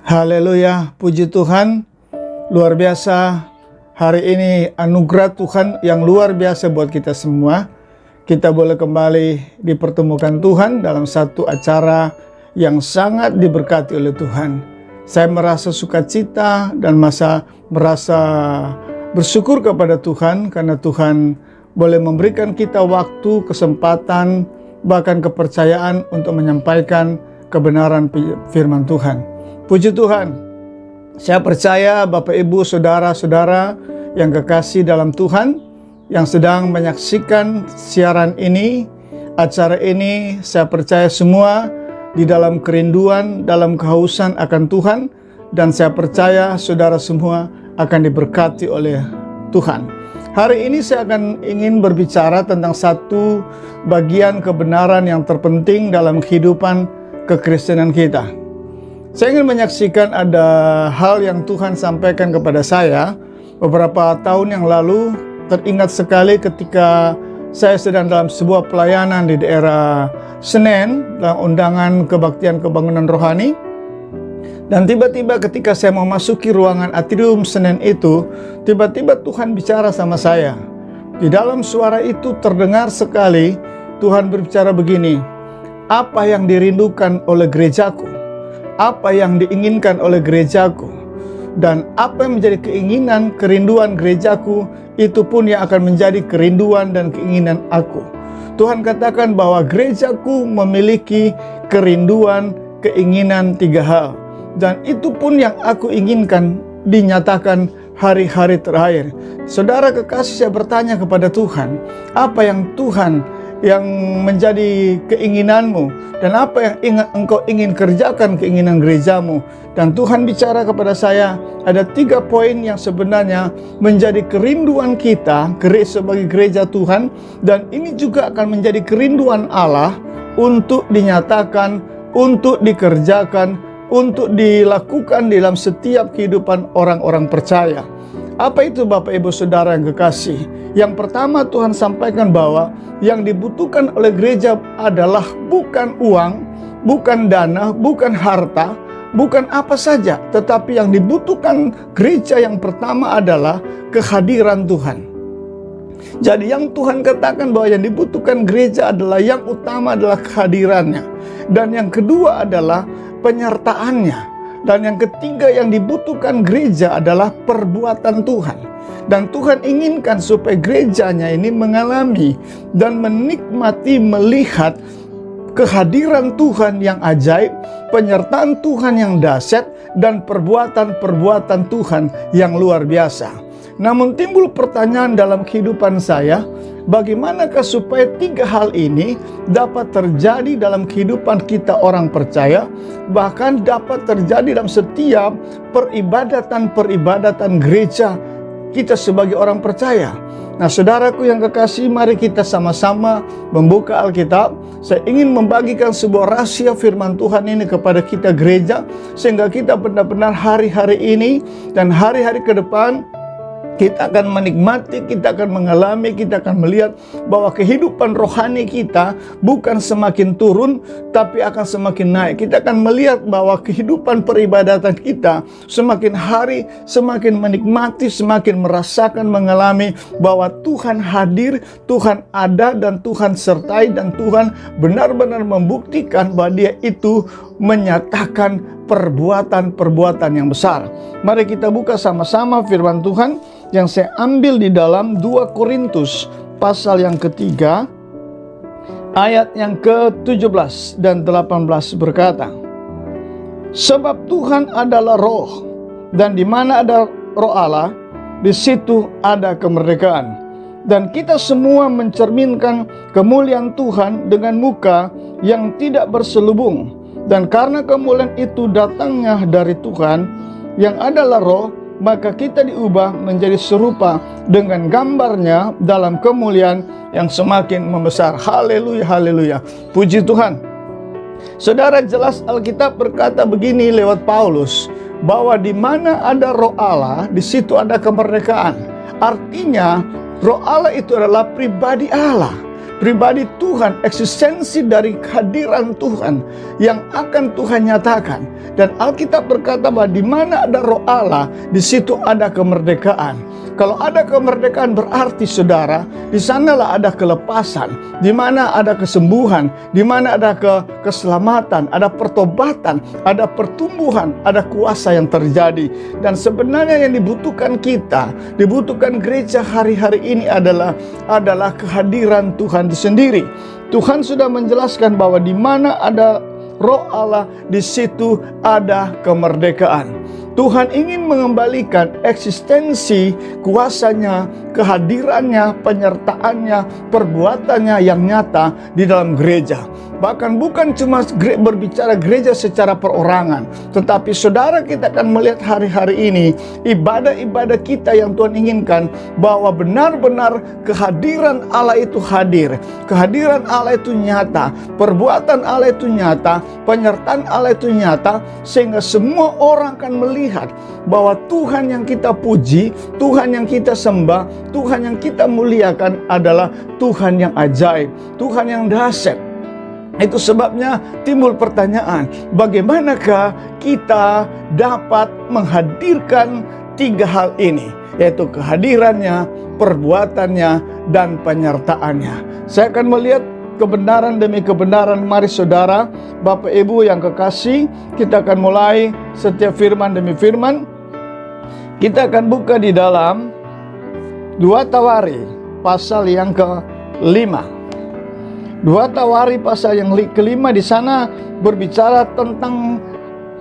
Haleluya, puji Tuhan. Luar biasa, hari ini anugerah Tuhan yang luar biasa buat kita semua. Kita boleh kembali dipertemukan Tuhan dalam satu acara yang sangat diberkati oleh Tuhan. Saya merasa sukacita dan merasa bersyukur kepada Tuhan karena Tuhan boleh memberikan kita waktu, kesempatan, bahkan kepercayaan untuk menyampaikan kebenaran firman Tuhan. Puji Tuhan, saya percaya Bapak Ibu Saudara-saudara yang kekasih dalam Tuhan, yang sedang menyaksikan siaran ini, acara ini, saya percaya semua di dalam kerinduan, dalam kehausan akan Tuhan, dan saya percaya saudara semua akan diberkati oleh Tuhan. Hari ini saya ingin berbicara tentang satu bagian kebenaran yang terpenting dalam kehidupan kekristenan kita. Saya ingin menyaksikan ada hal yang Tuhan sampaikan kepada saya beberapa tahun yang lalu. Teringat sekali ketika saya sedang dalam sebuah pelayanan di daerah Senen dalam undangan kebaktian kebangunan rohani. Dan tiba-tiba ketika saya memasuki ruangan atrium Senen itu, tiba-tiba Tuhan bicara sama saya. Di dalam suara itu terdengar sekali Tuhan berbicara begini, "Apa yang dirindukan oleh gerejaku? Apa yang diinginkan oleh gerejaku, dan apa yang menjadi keinginan, kerinduan gerejaku, itu pun yang akan menjadi kerinduan dan keinginan aku." Tuhan katakan bahwa gerejaku memiliki kerinduan, keinginan 3 hal. Dan itu pun yang aku inginkan dinyatakan hari-hari terakhir. Saudara kekasih, saya bertanya kepada Tuhan, apa yang Tuhan yang menjadi keinginanmu, dan apa yang engkau ingin kerjakan keinginan gerejamu. Dan Tuhan bicara kepada saya, ada 3 poin yang sebenarnya menjadi kerinduan kita sebagai gereja Tuhan, dan ini juga akan menjadi kerinduan Allah untuk dinyatakan, untuk dikerjakan, untuk dilakukan dalam setiap kehidupan orang-orang percaya. Apa itu Bapak Ibu Saudara yang kekasih? Yang pertama, Tuhan sampaikan bahwa yang dibutuhkan oleh gereja adalah bukan uang, bukan dana, bukan harta, bukan apa saja, tetapi yang dibutuhkan gereja yang pertama adalah kehadiran Tuhan. Jadi yang Tuhan katakan bahwa yang dibutuhkan gereja adalah yang utama adalah kehadirannya, dan yang kedua adalah penyertaannya. Dan yang ketiga yang dibutuhkan gereja adalah perbuatan Tuhan. Dan Tuhan inginkan supaya gerejanya ini mengalami dan menikmati melihat kehadiran Tuhan yang ajaib, penyertaan Tuhan yang dahsyat, dan perbuatan-perbuatan Tuhan yang luar biasa. Namun timbul pertanyaan dalam kehidupan saya, bagaimanakah supaya 3 hal ini dapat terjadi dalam kehidupan kita orang percaya, bahkan dapat terjadi dalam setiap peribadatan gereja kita sebagai orang percaya. Nah, saudaraku yang kekasih, mari kita sama-sama membuka Alkitab. Saya ingin membagikan sebuah rahasia firman Tuhan ini kepada kita gereja, sehingga kita benar-benar hari-hari ini dan hari-hari ke depan kita akan menikmati, kita akan mengalami, kita akan melihat bahwa kehidupan rohani kita bukan semakin turun, tapi akan semakin naik. Kita akan melihat bahwa kehidupan peribadatan kita semakin hari, semakin menikmati, semakin merasakan, mengalami bahwa Tuhan hadir, Tuhan ada, dan Tuhan sertai, dan Tuhan benar-benar membuktikan bahwa Dia itu menyatakan perbuatan-perbuatan yang besar. Mari kita buka sama-sama firman Tuhan yang saya ambil di dalam 2 Korintus pasal yang ketiga, ayat yang ke-17 dan 18 berkata, "Sebab Tuhan adalah roh, dan di mana ada roh Allah, di situ ada kemerdekaan. Dan kita semua mencerminkan kemuliaan Tuhan dengan muka yang tidak berselubung. Dan karena kemuliaan itu datangnya dari Tuhan yang adalah roh, maka kita diubah menjadi serupa dengan gambarnya dalam kemuliaan yang semakin membesar." Haleluya, haleluya. Puji Tuhan. Saudara, jelas Alkitab berkata begini lewat Paulus, bahwa di mana ada roh Allah, di situ ada kemerdekaan. Artinya, roh Allah itu adalah pribadi Allah. pribadi Tuhan, eksistensi dari kehadiran Tuhan yang akan Tuhan nyatakan. Dan Alkitab berkata bahwa di mana ada Roh Allah, di situ ada kemerdekaan. Kalau ada kemerdekaan berarti saudara, di sanalah ada kelepasan, di mana ada kesembuhan, di mana ada keselamatan, ada pertobatan, ada pertumbuhan, ada kuasa yang terjadi. Dan sebenarnya yang dibutuhkan kita, dibutuhkan gereja hari-hari ini adalah kehadiran Tuhan itu sendiri. Tuhan sudah menjelaskan bahwa di mana ada Roh Allah, di situ ada kemerdekaan. Tuhan ingin mengembalikan eksistensi kuasanya, kehadirannya, penyertaannya, perbuatannya yang nyata di dalam gereja. Bahkan bukan cuma berbicara gereja secara perorangan, tetapi saudara, kita akan melihat hari-hari ini ibadah-ibadah kita yang Tuhan inginkan, bahwa benar-benar kehadiran Allah itu hadir, kehadiran Allah itu nyata, perbuatan Allah itu nyata, penyertaan Allah itu nyata, sehingga semua orang akan melihat bahwa Tuhan yang kita puji, Tuhan yang kita sembah, Tuhan yang kita muliakan adalah Tuhan yang ajaib, Tuhan yang dahsyat. Itu sebabnya timbul pertanyaan, bagaimanakah kita dapat menghadirkan tiga hal ini, yaitu kehadirannya, perbuatannya, dan penyertaannya. Saya akan melihat kebenaran demi kebenaran. Mari saudara, Bapak Ibu yang kekasih, kita akan mulai setiap firman demi firman. Kita akan buka di dalam 2 Tawari pasal yang ke-5. 2 Tawari pasal yang ke-5 di sana berbicara tentang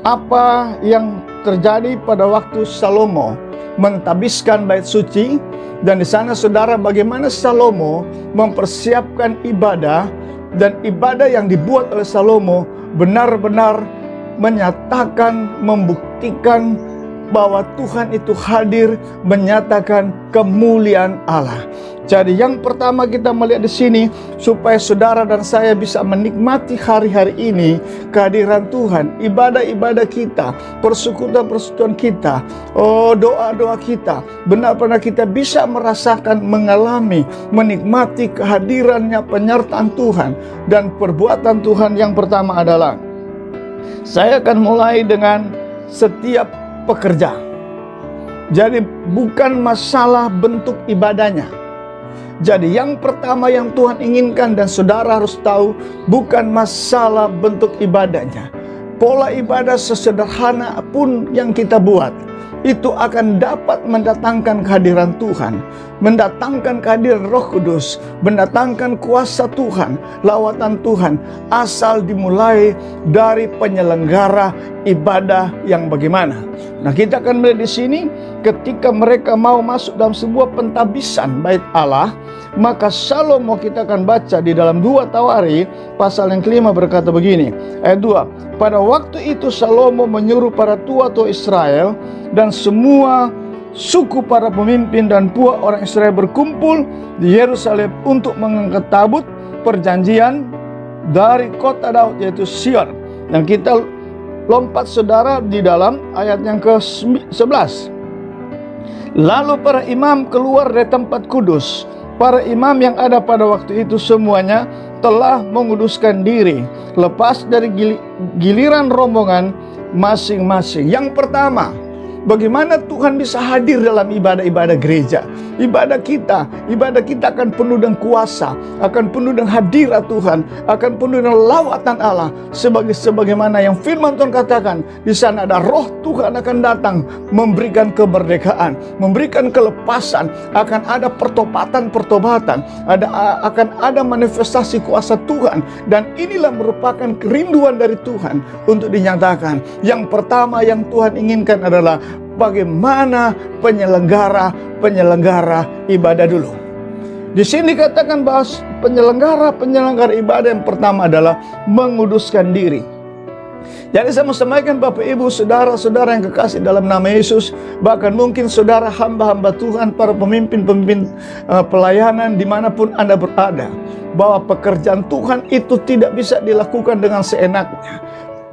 apa yang terjadi pada waktu Salomo mentahbiskan bait suci. Dan di sana saudara, bagaimana Salomo mempersiapkan ibadah, dan ibadah yang dibuat oleh Salomo benar-benar menyatakan, membuktikan bahwa Tuhan itu hadir, menyatakan kemuliaan Allah. Jadi yang pertama kita melihat di sini, supaya saudara dan saya bisa menikmati hari-hari ini kehadiran Tuhan, ibadah-ibadah kita, persekutuan-persekutuan kita, doa-doa kita, benar-benar kita bisa merasakan, mengalami, menikmati kehadirannya, penyertaan Tuhan dan perbuatan Tuhan. Yang pertama adalah, saya akan mulai dengan setiap pekerja. Jadi bukan masalah bentuk ibadahnya. Jadi yang pertama yang Tuhan inginkan, dan saudara harus tahu, bukan masalah bentuk ibadahnya. Pola ibadah sesederhana pun yang kita buat, itu akan dapat mendatangkan kehadiran Tuhan, mendatangkan kehadiran Roh Kudus, mendatangkan kuasa Tuhan, lawatan Tuhan, asal dimulai dari penyelenggara ibadah yang bagaimana. Nah, kita akan melihat di sini ketika mereka mau masuk dalam sebuah pentahbisan bait Allah, maka Salomo, kita akan baca di dalam 2 Tawari pasal yang ke-5 berkata begini, ayat 2. Pada waktu itu Salomo menyuruh para tua-tua Israel dan semua suku para pemimpin dan puak orang Israel berkumpul di Yerusalem untuk mengangkat tabut perjanjian dari kota Daud, yaitu Sion. Dan kita lompat saudara di dalam ayat yang ke-11. Lalu para imam keluar dari tempat kudus. Para imam yang ada pada waktu itu semuanya telah menguduskan diri, lepas dari giliran rombongan masing-masing. Yang pertama, bagaimana Tuhan bisa hadir dalam ibadah-ibadah gereja. Ibadah kita akan penuh dengan kuasa, akan penuh dengan hadirat Tuhan, akan penuh dengan lawatan Allah. Sebagaimana yang firman Tuhan katakan, di sana ada Roh Tuhan akan datang, memberikan kemerdekaan, memberikan kelepasan, akan ada pertobatan, akan ada manifestasi kuasa Tuhan. Dan inilah merupakan kerinduan dari Tuhan untuk dinyatakan. Yang pertama yang Tuhan inginkan adalah bagaimana penyelenggara ibadah dulu. Di sini dikatakan bahwa penyelenggara ibadah yang pertama adalah menguduskan diri. Jadi saya mau sampaikan Bapak Ibu, saudara-saudara yang kekasih dalam nama Yesus, bahkan mungkin saudara hamba-hamba Tuhan, para pemimpin pelayanan dimanapun Anda berada, bahwa pekerjaan Tuhan itu tidak bisa dilakukan dengan seenaknya.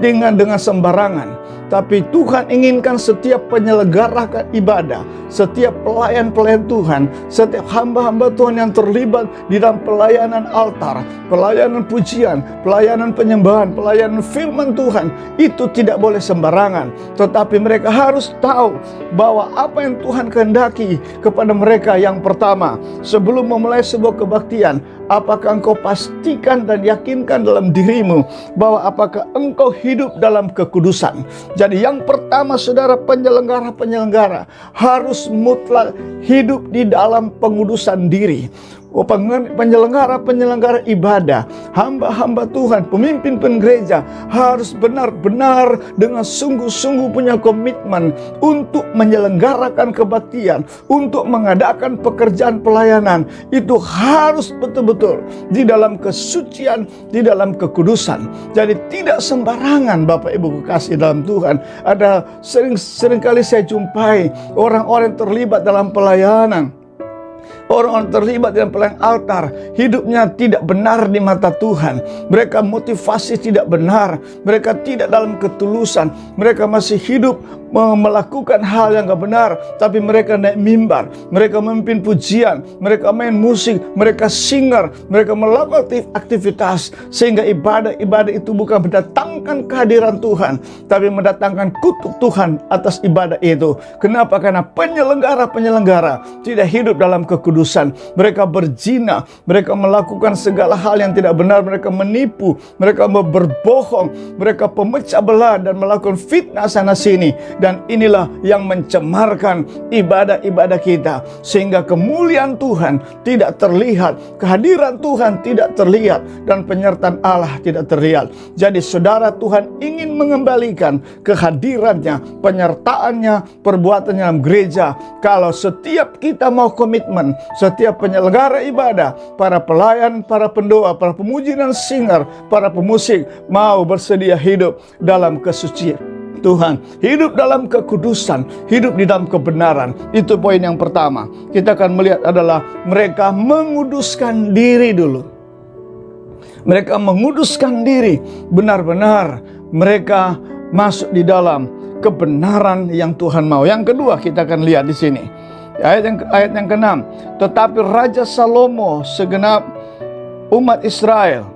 dengan sembarangan. Tapi Tuhan inginkan setiap penyelenggara ibadah, setiap pelayan-pelayan Tuhan, setiap hamba-hamba Tuhan yang terlibat di dalam pelayanan altar, pelayanan pujian, pelayanan penyembahan, pelayanan firman Tuhan, itu tidak boleh sembarangan. Tetapi mereka harus tahu bahwa apa yang Tuhan kehendaki kepada mereka yang pertama, sebelum memulai sebuah kebaktian, apakah engkau pastikan dan yakinkan dalam dirimu bahwa apakah engkau hidup dalam kekudusan. Jadi yang pertama, saudara, penyelenggara harus mutlak hidup di dalam pengudusan diri. Penyelenggara ibadah, hamba-hamba Tuhan, pemimpin gereja harus benar-benar dengan sungguh-sungguh punya komitmen untuk menyelenggarakan kebaktian, untuk mengadakan pekerjaan pelayanan. Itu harus betul-betul di dalam kesucian, di dalam kekudusan. Jadi tidak sembarangan, Bapak Ibu kekasih dalam Tuhan. Ada seringkali saya jumpai orang-orang terlibat dalam pelayanan, orang-orang terlibat dalam pelayanan altar, hidupnya tidak benar di mata Tuhan. Mereka motivasi tidak benar, mereka tidak dalam ketulusan, mereka masih hidup melakukan hal yang gak benar. Tapi mereka naik mimbar, mereka memimpin pujian, mereka main musik, mereka singer, mereka melakukan aktivitas, sehingga ibadah itu bukan mendatangkan kehadiran Tuhan, tapi mendatangkan kutuk Tuhan atas ibadah itu. Kenapa? Karena penyelenggara tidak hidup dalam kekudusan. Mereka berzina, mereka melakukan segala hal yang tidak benar, mereka menipu, mereka berbohong, mereka pemecah belah dan melakukan fitnah sana sini. Dan inilah yang mencemarkan ibadah-ibadah kita, sehingga kemuliaan Tuhan tidak terlihat, kehadiran Tuhan tidak terlihat, dan penyertaan Allah tidak terlihat. Jadi saudara, Tuhan ingin mengembalikan kehadirannya, penyertaannya, perbuatannya dalam gereja. Kalau setiap kita mau komitmen, setiap penyelenggara ibadah, para pelayan, para pendoa, para pemuji dan singer, para pemusik mau bersedia hidup dalam kesucian Tuhan, hidup dalam kekudusan, hidup di dalam kebenaran. Itu poin yang pertama. Kita akan melihat adalah mereka menguduskan diri dulu. Mereka menguduskan diri, benar-benar mereka masuk di dalam kebenaran yang Tuhan mau. Yang kedua, kita akan lihat di sini. Ayat yang ke-6. Tetapi Raja Salomo segenap umat Israel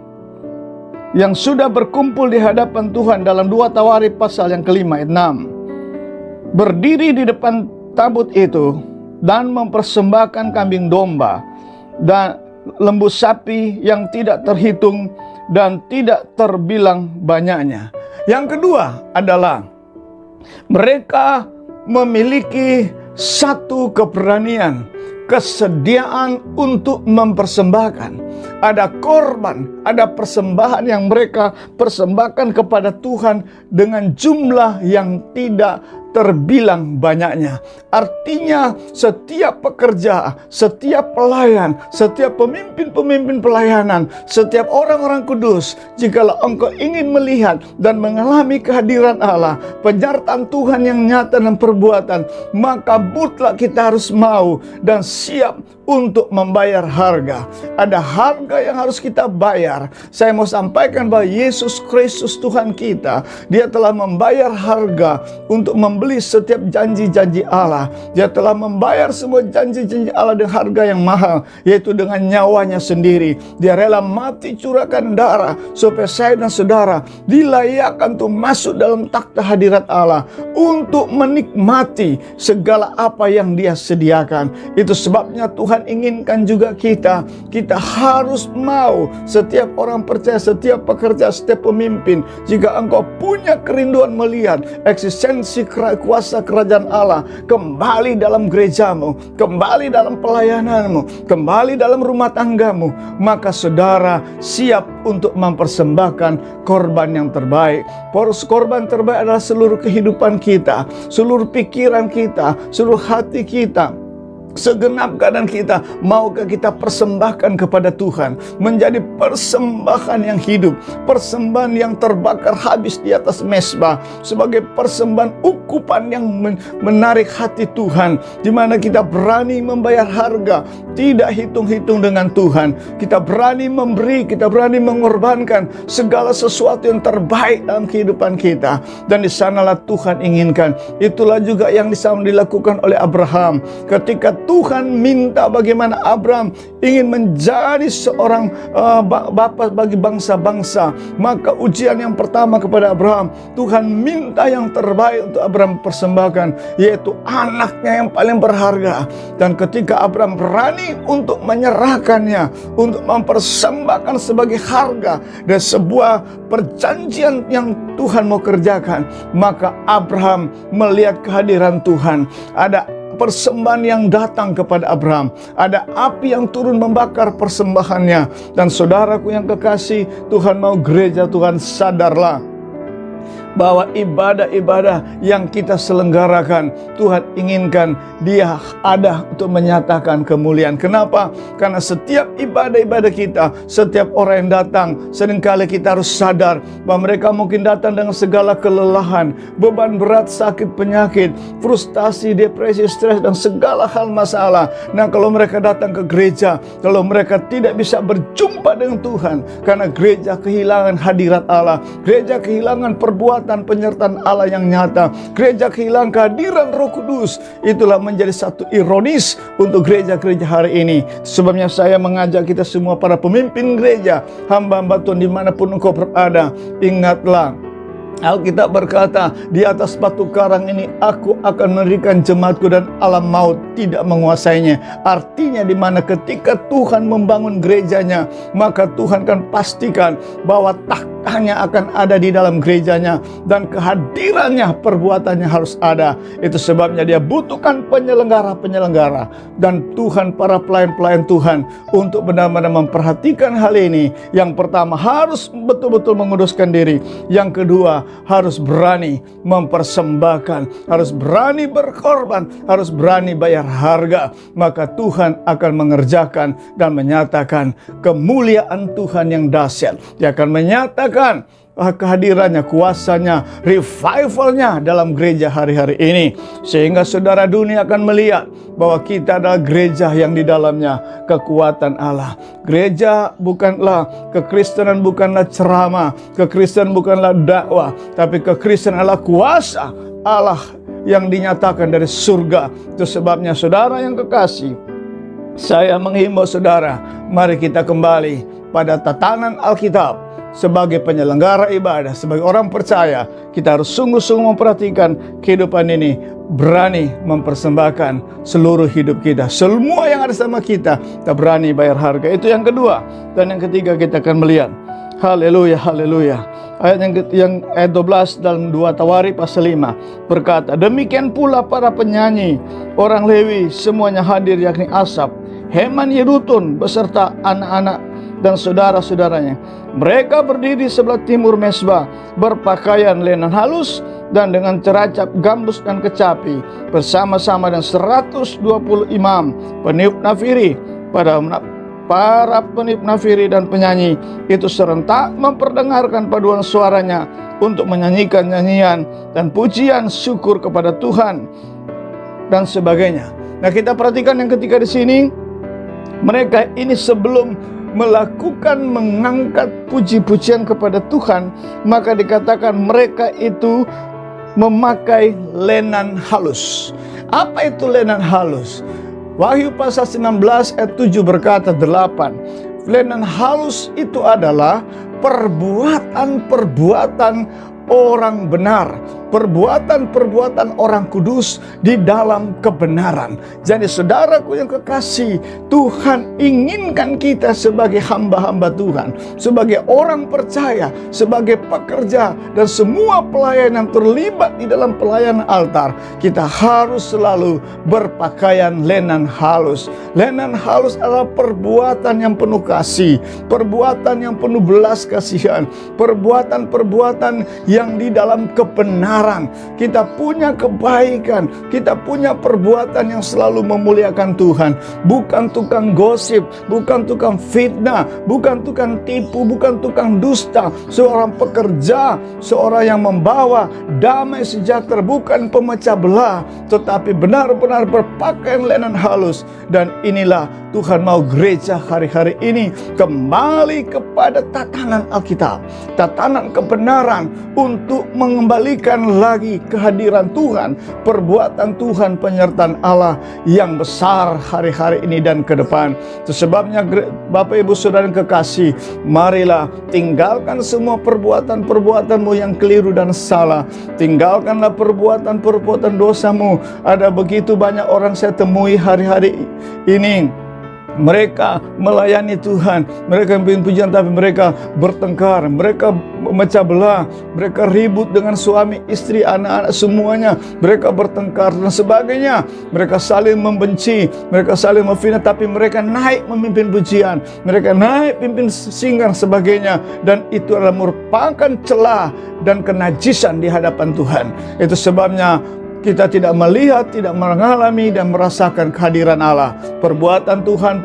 yang sudah berkumpul di hadapan Tuhan, dalam 2 Tawarikh pasal yang ke-5 ayat 6, berdiri di depan tabut itu dan mempersembahkan kambing domba dan lembu sapi yang tidak terhitung dan tidak terbilang banyaknya. Yang kedua adalah mereka memiliki satu keberanian, kesediaan untuk mempersembahkan. Ada korban, ada persembahan yang mereka persembahkan kepada Tuhan dengan jumlah yang tidak terbilang banyaknya. Artinya setiap pekerja, setiap pelayan, setiap pemimpin pelayanan, setiap orang-orang kudus, jikalau engkau ingin melihat dan mengalami kehadiran Allah, penyertaan Tuhan yang nyata dan perbuatan, maka mutlak kita harus mau dan siap untuk membayar harga. Ada harga yang harus kita bayar. Saya mau sampaikan bahwa Yesus Kristus Tuhan kita, Dia telah membayar harga untuk membeli setiap janji-janji Allah. Dia telah membayar semua janji-janji Allah dengan harga yang mahal, yaitu dengan nyawanya sendiri. Dia rela mati, curahkan darah, supaya saya dan saudara dilayakkan untuk masuk dalam takhta hadirat Allah, untuk menikmati segala apa yang Dia sediakan. Itu sebabnya Tuhan inginkan juga kita harus mau. Setiap orang percaya, setiap pekerja, setiap pemimpin, jika engkau punya kerinduan melihat eksistensi kuasa kerajaan Allah kembali dalam gerejamu, kembali dalam pelayananmu, kembali dalam rumah tanggamu, maka saudara siap untuk mempersembahkan korban yang terbaik. Korban terbaik adalah seluruh kehidupan kita, seluruh pikiran kita, seluruh hati kita, Segenap keadaan kita, maukah kita persembahkan kepada Tuhan, menjadi persembahan yang hidup, persembahan yang terbakar habis di atas mezbah, sebagai persembahan ukupan yang menarik hati Tuhan, di mana kita berani membayar harga, tidak hitung-hitung dengan Tuhan. Kita berani memberi, kita berani mengorbankan segala sesuatu yang terbaik dalam kehidupan kita, dan di sanalah Tuhan inginkan. Itulah juga yang dilakukan oleh Abraham ketika Tuhan minta bagaimana Abraham ingin menjadi seorang bapa bagi bangsa-bangsa. Maka ujian yang pertama kepada Abraham, Tuhan minta yang terbaik untuk Abraham persembahkan, yaitu anaknya yang paling berharga. Dan ketika Abraham berani untuk menyerahkannya, untuk mempersembahkan sebagai harga dan sebuah perjanjian yang Tuhan mau kerjakan, maka Abraham melihat kehadiran Tuhan. Ada persembahan yang datang kepada Abraham, ada api yang turun membakar persembahannya. Dan saudaraku yang kekasih, Tuhan mau gereja Tuhan sadarlah bahwa ibadah-ibadah yang kita selenggarakan, Tuhan inginkan Dia ada untuk menyatakan kemuliaan. Kenapa? Karena setiap ibadah-ibadah kita, setiap orang yang datang, seringkali kita harus sadar bahwa mereka mungkin datang dengan segala kelelahan, beban berat, sakit, penyakit, frustasi, depresi, stres, dan segala hal masalah. Nah, kalau mereka datang ke gereja, kalau mereka tidak bisa berjumpa dengan Tuhan, karena gereja kehilangan hadirat Allah, gereja kehilangan perbuatan penyertaan Allah yang nyata, gereja kehilangan kehadiran Roh Kudus. Itulah menjadi satu ironis untuk gereja-gereja hari ini. Sebabnya saya mengajak kita semua, para pemimpin gereja, hamba-hamba Tuhan dimanapun engkau berada, ingatlah Alkitab berkata, di atas batu karang ini aku akan mendirikan jemaatku dan alam maut tidak menguasainya. Artinya di mana ketika Tuhan membangun gerejanya, maka Tuhan akan pastikan bahwa tahtanya akan ada di dalam gerejanya, dan kehadirannya, perbuatannya harus ada. Itu sebabnya Dia butuhkan penyelenggara-penyelenggara dan Tuhan, para pelayan-pelayan Tuhan, untuk benar-benar memperhatikan hal ini. Yang pertama, harus betul-betul menguduskan diri. Yang kedua, harus berani mempersembahkan, harus berani berkorban, harus berani bayar harga. Maka Tuhan akan mengerjakan dan menyatakan kemuliaan Tuhan yang dahsyat. Dia akan menyatakan kehadirannya, kuasanya, revivalnya dalam gereja hari-hari ini. Sehingga saudara, dunia akan melihat bahwa kita adalah gereja yang di dalamnya kekuatan Allah. Gereja bukanlah, kekristenan bukanlah ceramah, kekristenan bukanlah dakwah, tapi kekristenan adalah kuasa Allah yang dinyatakan dari surga. Itu sebabnya saudara yang kekasih, saya menghimbau saudara, mari kita kembali pada tatanan Alkitab. Sebagai penyelenggara ibadah, sebagai orang percaya, kita harus sungguh-sungguh memperhatikan kehidupan ini, berani mempersembahkan seluruh hidup kita, semua yang ada sama kita berani bayar harga. Itu yang kedua. Dan yang ketiga, kita akan melihat, haleluya, haleluya, ayat yang ayat 12 dalam 2 Tawari pasal 5 berkata, demikian pula para penyanyi, orang Lewi semuanya hadir, yakni Asaf, Heman, Yedutun beserta anak-anak dan saudara-saudaranya. Mereka berdiri sebelah timur mezbah, berpakaian lenan halus dan dengan ceracap gambus dan kecapi, bersama-sama dengan 120 imam, peniup nafiri. Para peniup nafiri dan penyanyi itu serentak memperdengarkan paduan suaranya untuk menyanyikan nyanyian dan pujian syukur kepada Tuhan dan sebagainya. Nah, kita perhatikan yang ketiga di sini, mereka ini sebelum mengangkat puji-pujian kepada Tuhan, maka dikatakan mereka itu memakai lenan halus. Apa itu lenan halus? Wahyu pasal 19 ayat 7 berkata 8. Lenan halus itu adalah perbuatan-perbuatan orang benar, perbuatan-perbuatan orang kudus di dalam kebenaran. Jadi saudaraku yang kekasih, Tuhan inginkan kita sebagai hamba-hamba Tuhan, sebagai orang percaya, sebagai pekerja, dan semua pelayan yang terlibat di dalam pelayanan altar, kita harus selalu berpakaian lenan halus. Lenan halus adalah perbuatan yang penuh kasih, perbuatan yang penuh belas kasihan, perbuatan-perbuatan yang di dalam kebenaran kebenaran, kita punya kebaikan, kita punya perbuatan yang selalu memuliakan Tuhan. Bukan tukang gosip, bukan tukang fitnah, bukan tukang tipu, bukan tukang dusta. Seorang pekerja, seorang yang membawa damai sejahtera, bukan pemecah belah, tetapi benar-benar berpakaian lenan halus. Dan inilah Tuhan mau gereja hari-hari ini kembali kepada tatanan Alkitab, tatanan kebenaran, untuk mengembalikan lagi kehadiran Tuhan, perbuatan Tuhan, penyertaan Allah yang besar hari-hari ini dan ke depan. Itu sebabnya Bapak Ibu Saudara yang kekasih, marilah tinggalkan semua perbuatan-perbuatanmu yang keliru dan salah. Tinggalkanlah perbuatan-perbuatan dosamu. Ada begitu banyak orang saya temui hari-hari ini, mereka melayani Tuhan, mereka mempunyai pujian, tapi mereka bertengkar, mereka memecah belah, mereka ribut dengan suami, istri, anak-anak, semuanya mereka bertengkar dan sebagainya. Mereka saling membenci, mereka saling memfitnah, tapi mereka naik memimpin pujian, mereka naik pimpin singgang sebagainya, dan itu adalah merupakan celah dan kenajisan di hadapan Tuhan. Itu sebabnya kita tidak melihat, tidak mengalami dan merasakan kehadiran Allah, perbuatan Tuhan,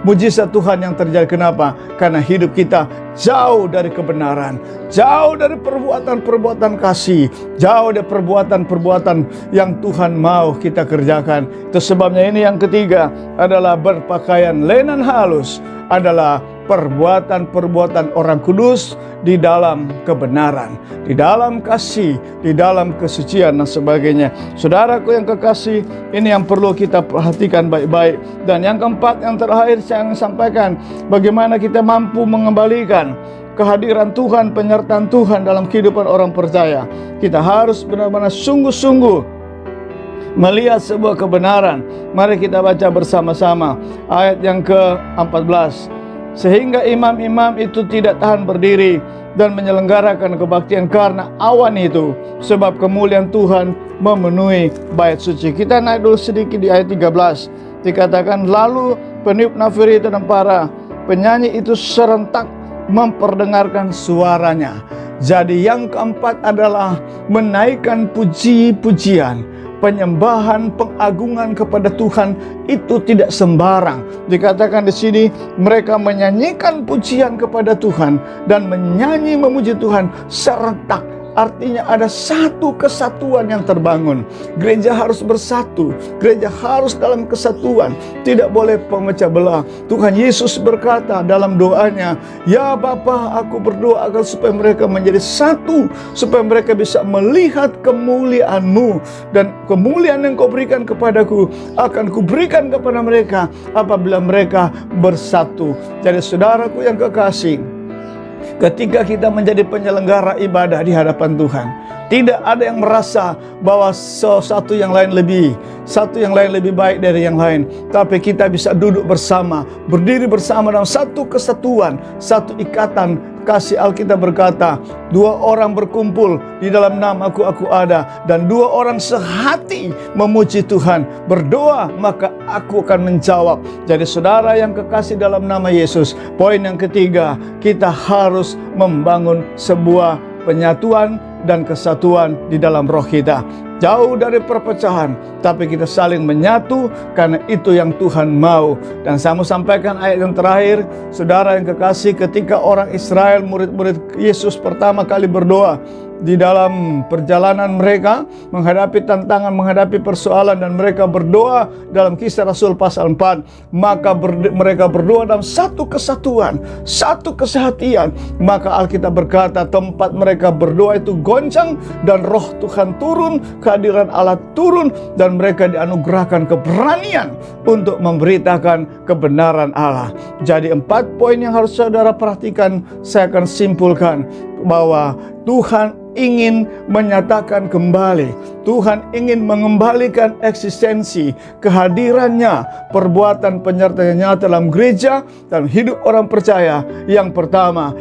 mujizat Tuhan yang terjadi. Kenapa? Karena hidup kita jauh dari kebenaran, jauh dari perbuatan-perbuatan kasih, jauh dari perbuatan-perbuatan yang Tuhan mau kita kerjakan. Itu sebabnya ini yang ketiga adalah berpakaian lenan halus, adalah perbuatan-perbuatan orang kudus di dalam kebenaran, di dalam kasih, di dalam kesucian dan sebagainya. Saudaraku yang kekasih, ini yang perlu kita perhatikan baik-baik. Dan yang keempat, yang terakhir saya ingin sampaikan, bagaimana kita mampu mengembalikan kehadiran Tuhan, penyertaan Tuhan dalam kehidupan orang percaya. Kita harus benar-benar sungguh-sungguh melihat sebuah kebenaran. Mari kita baca bersama-sama ayat yang ke-14. Sehingga imam-imam itu tidak tahan berdiri dan menyelenggarakan kebaktian karena awan itu, sebab kemuliaan Tuhan memenuhi bait suci. Kita naik dulu sedikit di ayat 13. Dikatakan, lalu peniup nafiri itu dan para penyanyi itu serentak memperdengarkan suaranya. Jadi yang keempat adalah menaikkan puji-pujian, penyembahan, pengagungan kepada Tuhan itu tidak sembarang. Dikatakan di sini mereka menyanyikan pujian kepada Tuhan dan menyanyi memuji Tuhan serentak. Artinya ada satu kesatuan yang terbangun. Gereja harus bersatu, gereja harus dalam kesatuan, tidak boleh pemecah belah. Tuhan Yesus berkata dalam doanya, "Ya Bapa, aku berdoa agar supaya mereka menjadi satu, supaya mereka bisa melihat kemuliaan-Mu, dan kemuliaan yang Kau berikan kepadaku akan Kuberikan kepada mereka apabila mereka bersatu." Jadi saudaraku yang kekasih, ketika kita menjadi penyelenggara ibadah di hadapan Tuhan, tidak ada yang merasa bahwa satu yang lain lebih baik dari yang lain. Tapi kita bisa duduk bersama, berdiri bersama dalam satu kesatuan, satu ikatan kasih. Alkitab berkata, 2 orang berkumpul di dalam namaku, aku ada. Dan 2 orang sehati memuji Tuhan, berdoa, maka aku akan menjawab. Jadi saudara yang kekasih dalam nama Yesus, poin yang ketiga, kita harus membangun sebuah penyatuan dan kesatuan di dalam roh kita. Jauh dari perpecahan, tapi kita saling menyatu karena itu yang Tuhan mau. Dan saya mau sampaikan ayat yang terakhir, saudara yang kekasih, ketika orang Israel, murid-murid Yesus pertama kali berdoa di dalam perjalanan mereka menghadapi tantangan, menghadapi persoalan, dan mereka berdoa dalam Kisah Rasul pasal 4, maka mereka berdoa dalam satu kesatuan, satu kesehatian. Maka Alkitab berkata tempat mereka berdoa itu goncang dan roh Tuhan turun, kehadiran Allah turun, dan mereka dianugerahkan keberanian untuk memberitakan kebenaran Allah. Jadi 4 poin yang harus saudara perhatikan, saya akan simpulkan bahwa Tuhan ingin menyatakan kembali, Tuhan ingin mengembalikan eksistensi, kehadirannya, perbuatan penyertaan nyata dalam gereja, dalam hidup orang percaya. Yang pertama,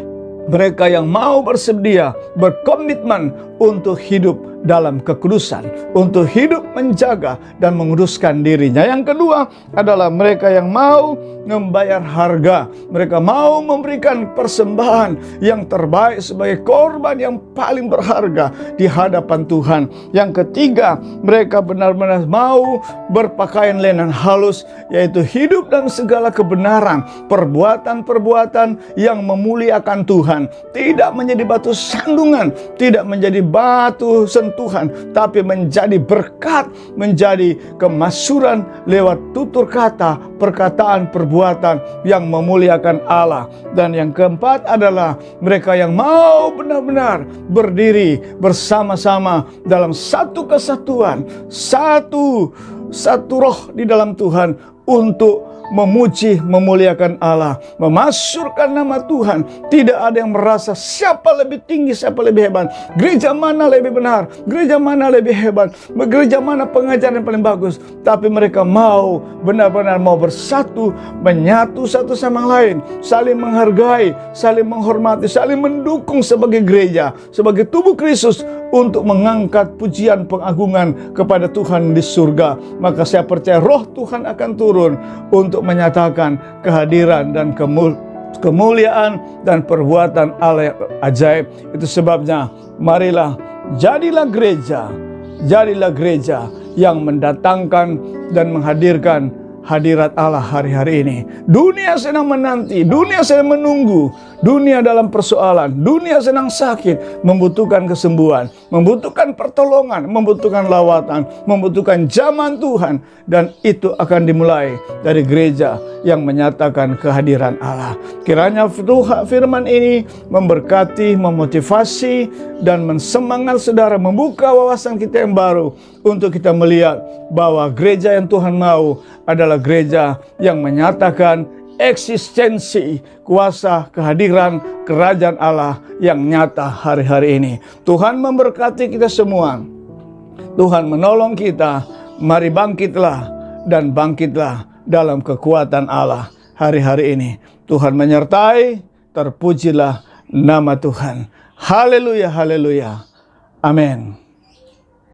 mereka yang mau bersedia, berkomitmen untuk hidup dalam kekudusan, untuk hidup menjaga dan menguduskan dirinya. Yang kedua adalah mereka yang mau membayar harga. Mereka mau memberikan persembahan yang terbaik sebagai korban yang paling berharga di hadapan Tuhan. Yang ketiga, mereka benar-benar mau berpakaian lenan halus, yaitu hidup dalam segala kebenaran, perbuatan-perbuatan yang memuliakan Tuhan, tidak menjadi batu sandungan, tidak menjadi batu sentuhan, tapi menjadi berkat, menjadi kemasyhuran lewat tutur kata, perkataan, perbuatan yang memuliakan Allah. Dan yang keempat adalah mereka yang mau benar-benar berdiri bersama-sama dalam satu kesatuan, satu roh di dalam Tuhan, untuk memuji, memuliakan Allah, memasyurkan nama Tuhan. Tidak ada yang merasa siapa lebih tinggi, siapa lebih hebat, gereja mana lebih benar, gereja mana lebih hebat, gereja mana pengajaran yang paling bagus. Tapi mereka mau benar-benar mau bersatu, menyatu satu sama lain, saling menghargai, saling menghormati, saling mendukung sebagai gereja, sebagai tubuh Kristus, untuk mengangkat pujian pengagungan kepada Tuhan di surga. Maka saya percaya roh Tuhan akan turun untuk menyatakan kehadiran dan kemuliaan dan perbuatan Allah yang ajaib. Itu sebabnya marilah jadilah gereja yang mendatangkan dan menghadirkan hadirat Allah hari-hari ini. Dunia sedang menanti, dunia sedang menunggu, dunia dalam persoalan, dunia sedang sakit, membutuhkan kesembuhan, membutuhkan pertolongan, membutuhkan lawatan, membutuhkan zaman Tuhan. Dan itu akan dimulai dari gereja yang menyatakan kehadiran Allah. Kiranya firman ini memberkati, memotivasi, dan mensemangat saudara, membuka wawasan kita yang baru, untuk kita melihat bahwa gereja yang Tuhan mau adalah gereja yang menyatakan eksistensi, kuasa, kehadiran kerajaan Allah yang nyata hari-hari ini. Tuhan memberkati kita semua. Tuhan menolong kita. Mari bangkitlah dan bangkitlah dalam kekuatan Allah hari-hari ini. Tuhan menyertai, terpujilah nama Tuhan. Haleluya, haleluya. Amin.